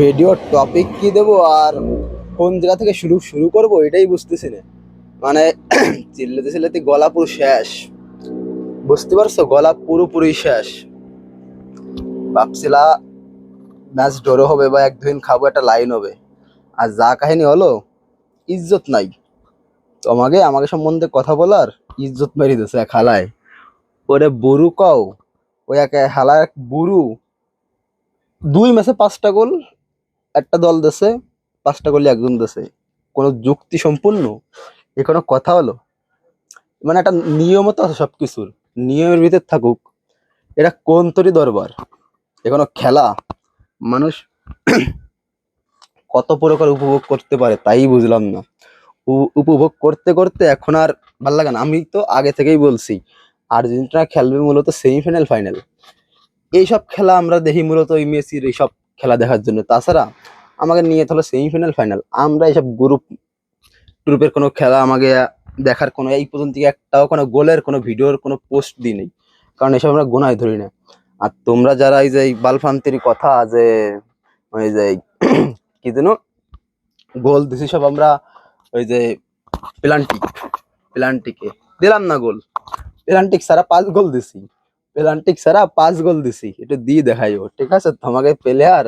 Video topic কি দেবো আর কোন জায়গা থেকে শুরু করব এটাই বুঝতেছি না। মানে চিল্লাতে চিল্লাতে গলা পুরো শেষ, বুঝতে পারছো? গলা পুরোপুরি শেষ। ভাবছিলা ম্যাচ ড্র হবে বা এক দুদিন খাবো, একটা লাইন হবে। আর যা কাহিনী হলো, ইজ্জত নাই। তোমাকে আমাকে সম্বন্ধে কথা বলার ইজ্জত মেরে দিতেছে এক হালায়। ওরে বুড়ু কও, ওই এক হালায় এক বুড়ু 2 ম্যাচে 5টা গোল একটা দল দেশে, 5টা গোলই একজন দেশে। কোনো যুক্তি সম্পূর্ণ এ কোনো কথা হলো? মানে একটা নিয়মও তো আছে সবকিছুর, নিয়মের ভিতর থাকুক। এটা কোন তরি দরবার? এ কোনো খেলা? মানুষ কত প্রকার উপভোগ করতে পারে তাই বুঝলাম না। উপভোগ করতে করতে এখন আর ভাল লাগে না। আমি তো আগে থেকেই বলছি আর্জেন্টিনা খেলবে মূলত সেমিফাইনাল ফাইনাল। এইসব খেলা আমরা দেখি মূলত ওই মেসির এইসব খেলা দেখার জন্য। তাছাড়া আমাকে নিয়ে হলো সেমিফাইনাল ফাইনাল, আমরা এইসব গ্রুপ ট্রুপের কোনো খেলা আমাকে দেখার কোনো এই পর্যন্ত একটাও কোনো গোলের কোনো ভিডিওর কোনো পোস্ট দিই নেই, কারণ এসব আমরা গোনায় ধরি না। আর তোমরা যারা এই যে বালফান্তির কথা যে ওই যে কি যেন গোল দিছি সব আমরা, ওই যে প্লান্টিকে দিলাম না গোল, প্লান্টিক সারা 5 গোল দিছি, প্লান্টিক সারা 5 গোল দিছি, এটা দিয়ে দেখাইও। ঠিক আছে, তোমাকে প্লেয়ার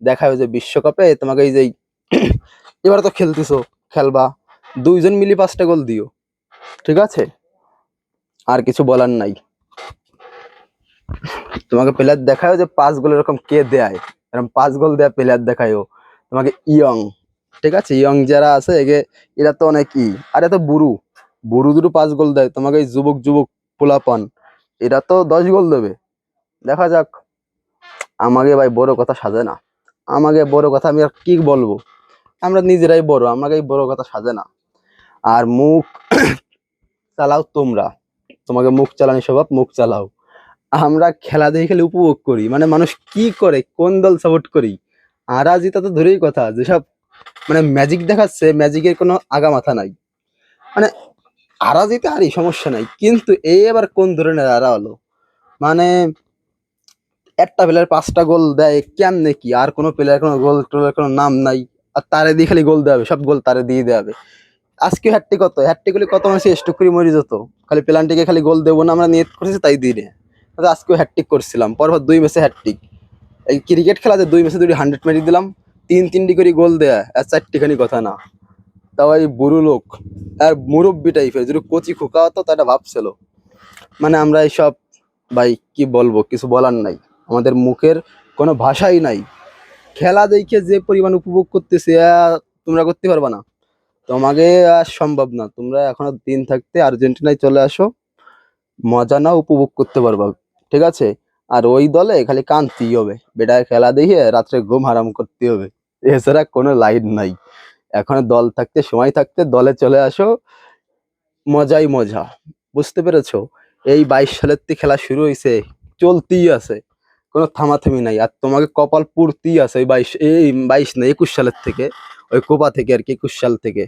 দেখায় যে বিশ্বকাপে তোমাকে এই যে এবার তো খেলতেছো, খেলবা, 2জন মিলি 5টা গোল দিও। ঠিক আছে, আর কিছু বলার নাই। তোমাকে প্লেয়ার দেখায় যে 5 গোল এরকম কে দেয়, এরকম 5 গোল দেয়া প্লেয়ার দেখায়ও তোমাকে ইয়ং। ঠিক আছে, ইয়ং যারা আছে এরা তো অনেক আর এত বুড়ু বুড়ু দুটো 5 গোল দেয়, তোমাকে এই যুবক যুবক পোলাপান এরা তো 10 গোল দেবে। দেখা যাক। আমাকে ভাই বড় কথা সাজে না, আমাকে বড় কথা আমি আর কি বলবো, আমরা নিজেরাই বড়, আমাকে এই বড় কথা সাজে না। আর মুখ চালাও তোমরা, তোমাকে মুখ চালানি স্বভাব, মুখ চালাও। আমরা খেলা দেখে খেলে উপভোগ করি, মানে মানুষ কি করে কোন দল সাপোর্ট করি আর জিতা তো ধরেই কথা, যেসব মানে ম্যাজিক দেখাচ্ছে, ম্যাজিকের কোনো আগা মাথা নাই। মানে আরা জিতে আরই সমস্যা নাই, কিন্তু এই এবার কোন ধরনের আরা হলো? মানে একটা প্লেয়ার 5টা গোল দেয় কেমনে কি? আর কোনো প্লেয়ার কোনো গোল টোলের কোনো নাম নাই, আর তারে দিয়ে খালি গোল দেওয়া হবে, সব গোল তারে দিয়ে দেওয়া হবে। আজকে হ্যাট্রিক কত, হ্যাট্রিক হলে কত মানুষ স্টক করে মরে যেত, খালি পেলান্টিকে খালি গোল দেবো না আমরা নিয়ত করেছি তাই দিয়ে দেয়। আজকেও হ্যাট্রিক করছিলাম, পরপর 2 ম্যাচে হ্যাট্রিক। এই ক্রিকেট খেলাতে 2 ম্যাচে 2টি 100 মেরে দিলাম, 3-3টি করে গোল দেয়া আর 4টিখানি কথা না। তাও এই বুড়ো লোক আর মুরব্বি টাইপের যদি কচি খোকা হতো তাটা ভাবছিল। মানে আমরা এইসব ভাই কি বলবো, কিছু বলার নাই, আমাদের মুখের কোনো ভাষাই নাই। খেলা দেখে যে পরিমাণ উপভোগ করতেছে তোমরা করতে পারবা না, তোমাকে আর সম্ভব না। তোমরা এখনো দিন থাকতে আর্জেন্টিনায় চলে আসো, মজা নাও, উপভোগ করতে পারবা। ঠিক আছে, আর ওই দলে খালি কানতেই হবে, বেটার খেলা দেখে রাত্রে ঘুম হারাম করতে হবে, এছাড়া কোনো লাইন নাই। এখন দল থাকতে, সময় থাকতে দলে চলে আসো, মজাই মজা। বুঝতে পেরেছো? এই 22 সালের থেকে খেলা শুরু হয়েছে, চলতেই আছে, কোনো থামাথামি নাই। আর তোমাকে কপাল পুড়তেই আছে ওই 22 না 21 সালের থেকে, ওই কোপা থেকে আর কি, 21 সাল থেকে।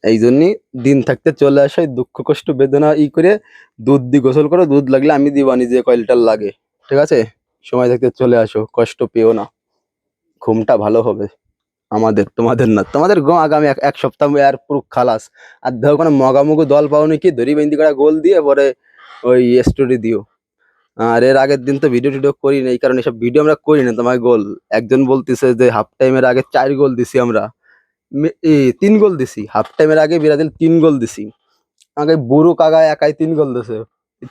এই জন্যই দিন থাকতে চলে আসে, দুঃখ কষ্ট বেদনা করে দুধ দিয়ে গোসল করো, দুধ লাগলে আমি দিবানি যে কয় লিটার লাগে। ঠিক আছে, সময় থাকতে চলে আসো, কষ্ট পেও না, ঘুমটা ভালো হবে আমাদের, তোমাদের না। তোমাদের ঘুম আগামী এক সপ্তাহ আর পুরো খালাস। আর ধরো কোনো মগামুগু দল পাও নাকি ধরি বেন্দি করা গোল দিয়ে পরে ওই স্টোরি দিও। আর এর আগের দিন তো ভিডিও টিডিও করি না, এই কারণে সব ভিডিও আমরা করি না। তোমার গোল একজন বলতেছে যে হাফ টাইমের আগে 4 গোল দিছি আমরা, 3 গোল দিছি হাফ টাইমের আগে, ব্রাজিল 3 গোল দিছি। আমাকে বুড়ো কাগা একাই 3 গোল দিছে।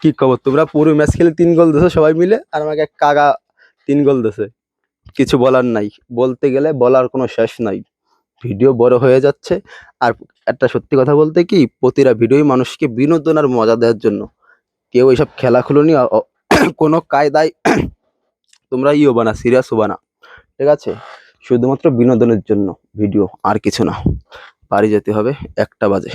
কি খবর, তোমরা পুরো ম্যাচ খেলে 3 গোল দিছো সবাই মিলে, আর আমাকে কাগা 3 গোল দিছে। কিছু বলার নাই, বলতে গেলে বলার কোনো শেষ নাই। ভিডিও বড় হয়ে যাচ্ছে। আর একটা সত্যি কথা বলতে কি, প্রতিটা ভিডিওই মানুষকে বিনোদন আর মজা দেওয়ার জন্য। কেউ এইসব খেলাখুলো নিয়ে কোনো কায়দায় তোমরা হবা না, সিরিয়াস হবা না। ঠিক আছে, শুধুমাত্র বিনোদনের জন্য ভিডিও, আর কিছু না। বাড়ি যেতে হবে, 1টা বাজে।